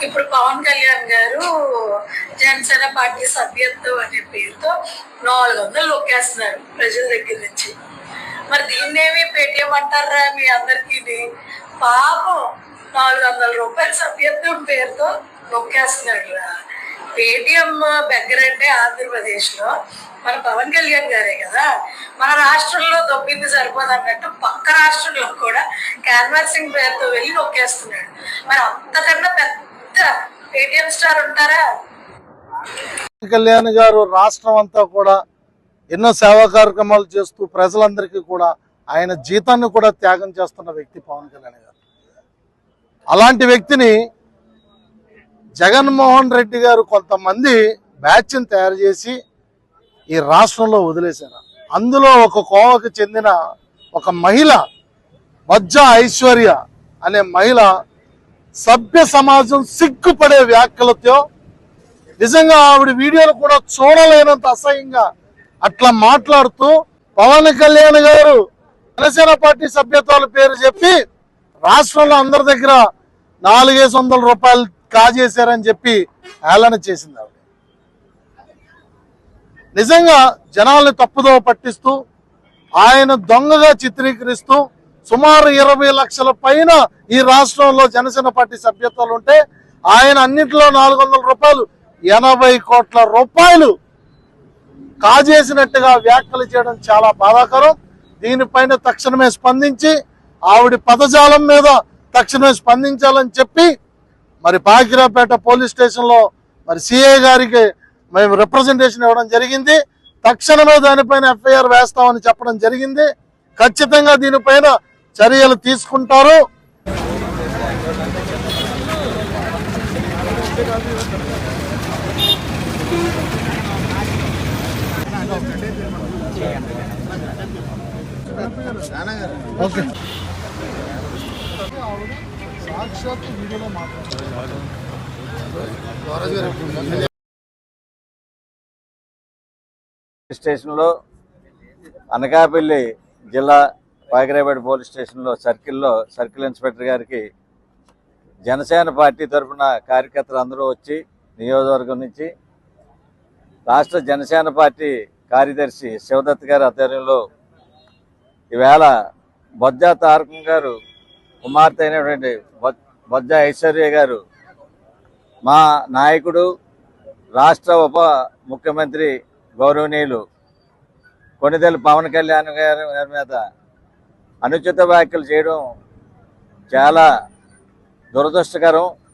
ఇప్పుడు పవన్ కళ్యాణ్ గారు జనసేన పార్టీ సభ్యత్వం అనే పేరుతో 400 నొక్కేస్తున్నారు ప్రజల దగ్గర నుంచి. మరి దీన్నేమి పేటీఎం అంటారా మీ అందరికీ? పాపం 400 రూపాయల సభ్యత్వం పేరుతో నొక్కేస్తున్నాడు రా. పేటీఎం దగ్గరంటే ఆంధ్రప్రదేశ్లో మన పవన్ కళ్యాణ్ గారే కదా. మన రాష్ట్రంలో దొబ్బింది సరిపోదు అన్నట్టు పక్క రాష్ట్రంలో కూడా క్యాన్వాసింగ్ పేరుతో వెళ్ళి నొక్కేస్తున్నాడు. మరి అంతకన్నా పెద్ద పేటీఎం స్టార్ ఉంటారా? కళ్యాణ్ గారు రాష్ట్రం అంతా కూడా ఎన్నో సేవా కార్యక్రమాలు చేస్తూ ప్రజలందరికీ కూడా ఆయన జీతాన్ని కూడా త్యాగం చేస్తున్న వ్యక్తి పవన్ కళ్యాణ్ గారు. అలాంటి వ్యక్తిని జగన్మోహన్ రెడ్డి గారు కొంతమంది బ్యాచ్ని తయారు చేసి ఈ రాష్ట్రంలో వదిలేశారు. అందులో ఒక కోవకు చెందిన ఒక మహిళ బొజ్జ ఐశ్వర్య అనే మహిళ సభ్య సమాజం సిగ్గుపడే వ్యాఖ్యలతో నిజంగా ఆవిడ వీడియోలు కూడా చూడలేనంత అసహ్యంగా అట్లా మాట్లాడుతూ పవన్ కళ్యాణ్ గారు జనసేన పార్టీ సభ్యత్వాల పేరు చెప్పి రాష్ట్రంలో అందరి దగ్గర 400 రూపాయలు కాజేశారని చెప్పి హేళన చేసింది ఆవిడ. నిజంగా జనాల్ని తప్పుదోవ పట్టిస్తూ ఆయన దొంగగా చిత్రీకరిస్తూ సుమారు 20 లక్షల పైన ఈ రాష్ట్రంలో జనసేన పార్టీ సభ్యత్వాలు ఉంటే ఆయన అన్నింటిలో 400 రూపాయలు 80 కోట్ల రూపాయలు కాజేసినట్టుగా వ్యాఖ్యలు చేయడం చాలా బాధాకరం. దీనిపైన తక్షణమే స్పందించి ఆవిడ పదజాలం మీద తక్షణమే స్పందించాలని చెప్పి మరి బాకిరాపేట పోలీస్ స్టేషన్లో మరి సిఐ గారికి మేము రిప్రజెంటేషన్ ఇవ్వడం జరిగింది. తక్షణమే దానిపైన ఎఫ్ఐఆర్ వేస్తామని చెప్పడం జరిగింది. ఖచ్చితంగా దీనిపైన చర్యలు తీసుకుంటారు. ఓకే సాక్షాత్ వీడియోలో మాట్లాడుతున్నారు. స్టేషన్లో అనకాపల్లి జిల్లా బాకిరాపేట పోలీస్ స్టేషన్లో సర్కిల్ ఇన్స్పెక్టర్ గారికి జనసేన పార్టీ తరఫున కార్యకర్తలు అందరూ వచ్చి నియోజకవర్గం నుంచి రాష్ట్ర జనసేన పార్టీ కార్యదర్శి శివదత్ గారి ఆధ్వర్యంలో ఈవేళ బొజ్జ తారకం గారు కుమార్తె అయినటువంటి బొజ్జ ఐశ్వర్య గారు మా నాయకుడు రాష్ట్ర ఉప ముఖ్యమంత్రి గౌరవనీయులు కొణిదెల పవన్ కళ్యాణ్ గారి మీద అనుచిత వ్యాఖ్యలు చేయడం చాలా దురదృష్టకరం.